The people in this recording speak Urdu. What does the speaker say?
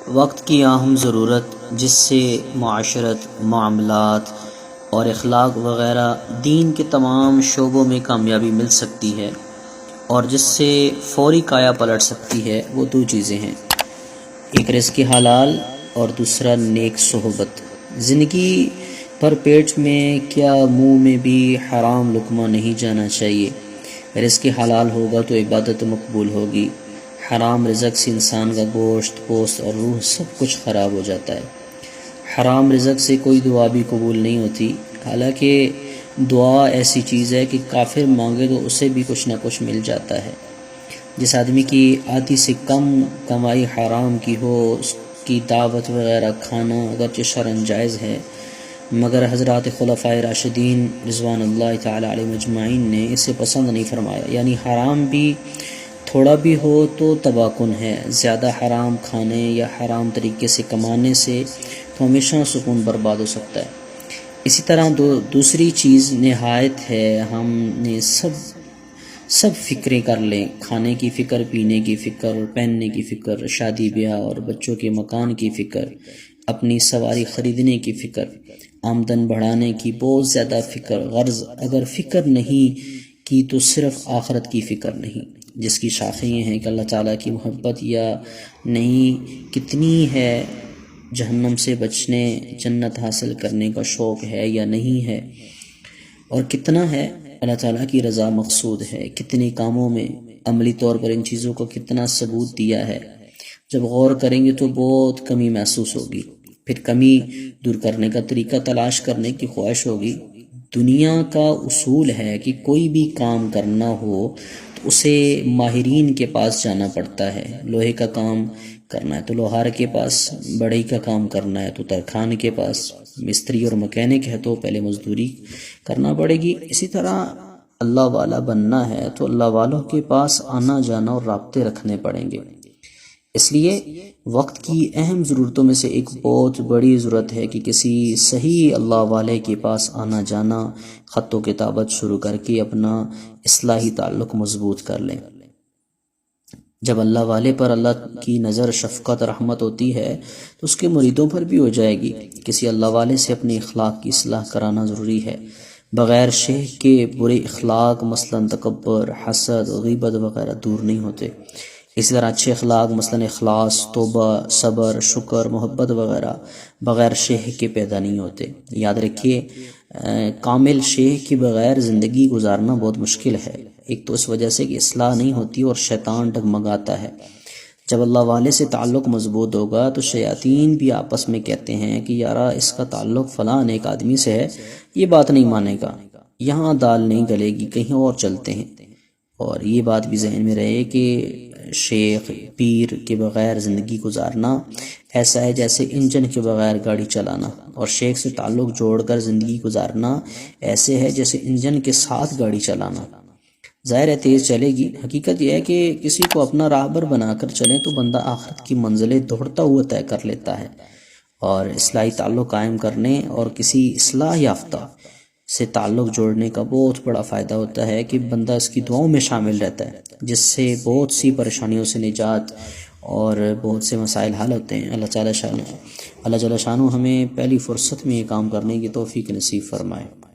وقت کی اہم ضرورت جس سے معاشرت، معاملات اور اخلاق وغیرہ دین کے تمام شعبوں میں کامیابی مل سکتی ہے اور جس سے فوری کایا پلٹ سکتی ہے، وہ دو چیزیں ہیں، ایک رزق حلال اور دوسرا نیک صحبت۔ زندگی پر پیٹ میں کیا منہ میں بھی حرام لقمہ نہیں جانا چاہیے۔ رزق حلال ہوگا تو عبادت مقبول ہوگی، حرام رزق سے انسان کا گوشت، پوست اور روح سب کچھ خراب ہو جاتا ہے۔ حرام رزق سے کوئی دعا بھی قبول نہیں ہوتی، حالانکہ دعا ایسی چیز ہے کہ کافر مانگے تو اسے بھی کچھ نہ کچھ مل جاتا ہے۔ جس آدمی کی آدھی سے کم کمائی حرام کی ہو، اس کی دعوت وغیرہ کھانا اگرچہ شرعاً جائز ہے، مگر حضرات خلفائے راشدین رضوان اللہ تعالی علیہم اجمعین نے اسے پسند نہیں فرمایا۔ یعنی حرام بھی تھوڑا بھی ہو تو تباہ کن ہے۔ زیادہ حرام کھانے یا حرام طریقے سے کمانے سے تو ہمیشہ سکون برباد ہو سکتا ہے۔ اسی طرح دوسری چیز نہایت ہے، ہم نے سب فکریں کر لیں، کھانے کی فکر، پینے کی فکر، پہننے کی فکر، شادی بیاہ اور بچوں کے مکان کی فکر، اپنی سواری خریدنے کی فکر، آمدن بڑھانے کی بہت زیادہ فکر، غرض اگر فکر نہیں کی تو صرف آخرت کی فکر نہیں، جس کی شاخیں یہ ہیں کہ اللہ تعالیٰ کی محبت یا نہیں کتنی ہے، جہنم سے بچنے، جنت حاصل کرنے کا شوق ہے یا نہیں ہے، اور کتنا ہے اللہ تعالیٰ کی رضا مقصود ہے، کتنے کاموں میں عملی طور پر ان چیزوں کو کتنا ثبوت دیا ہے۔ جب غور کریں گے تو بہت کمی محسوس ہوگی، پھر کمی دور کرنے کا طریقہ تلاش کرنے کی خواہش ہوگی۔ دنیا کا اصول ہے کہ کوئی بھی کام کرنا ہو تو اسے ماہرین کے پاس جانا پڑتا ہے۔ لوہے کا کام کرنا ہے تو لوہار کے پاس، بڑھئی کا کام کرنا ہے تو ترکھان کے پاس، مستری اور مکینک ہے تو پہلے مزدوری کرنا پڑے گی۔ اسی طرح اللہ والا بننا ہے تو اللہ والوں کے پاس آنا جانا اور رابطے رکھنے پڑیں گے۔ اس لیے وقت کی اہم ضرورتوں میں سے ایک بہت بڑی ضرورت ہے کہ کسی صحیح اللہ والے کے پاس آنا جانا، خط و کتابت شروع کر کے اپنا اصلاحی تعلق مضبوط کر لیں۔ جب اللہ والے پر اللہ کی نظر شفقت رحمت ہوتی ہے تو اس کے مریدوں پر بھی ہو جائے گی۔ کسی اللہ والے سے اپنے اخلاق کی اصلاح کرانا ضروری ہے۔ بغیر شیخ کے برے اخلاق مثلاً تکبر، حسد، غیبت وغیرہ دور نہیں ہوتے۔ اسی طرح اچھے اخلاق مثلاً اخلاص، توبہ، صبر، شکر، محبت وغیرہ بغیر شیخ کے پیدا نہیں ہوتے۔ یاد رکھیے، کامل شیخ کے بغیر زندگی گزارنا بہت مشکل ہے۔ ایک تو اس وجہ سے کہ اصلاح نہیں ہوتی اور شیطان ڈگمگاتا ہے۔ جب اللہ والے سے تعلق مضبوط ہوگا تو شیاطین بھی آپس میں کہتے ہیں کہ یارا اس کا تعلق فلاں ایک آدمی سے ہے، یہ بات نہیں مانے گا، یہاں دال نہیں گلے گی، کہیں اور چلتے ہیں۔ اور یہ بات بھی ذہن میں رہے کہ شیخ پیر کے بغیر زندگی گزارنا ایسا ہے جیسے انجن کے بغیر گاڑی چلانا، اور شیخ سے تعلق جوڑ کر زندگی گزارنا ایسے ہے جیسے انجن کے ساتھ گاڑی چلانا۔ ظاہر ہے تیز چلے گی، حقیقت یہ ہے کہ کسی کو اپنا راہبر بنا کر چلیں تو بندہ آخرت کی منزلیں دوڑتا ہوا طے کر لیتا ہے۔ اور اصلاحی تعلق قائم کرنے اور کسی اصلاح یافتہ سے تعلق جوڑنے کا بہت بڑا فائدہ ہوتا ہے کہ بندہ اس کی دعاؤں میں شامل رہتا ہے، جس سے بہت سی پریشانیوں سے نجات اور بہت سے مسائل حل ہوتے ہیں۔ اللہ جل شانہ ہمیں پہلی فرصت میں یہ کام کرنے کی توفیق نصیب فرمائے۔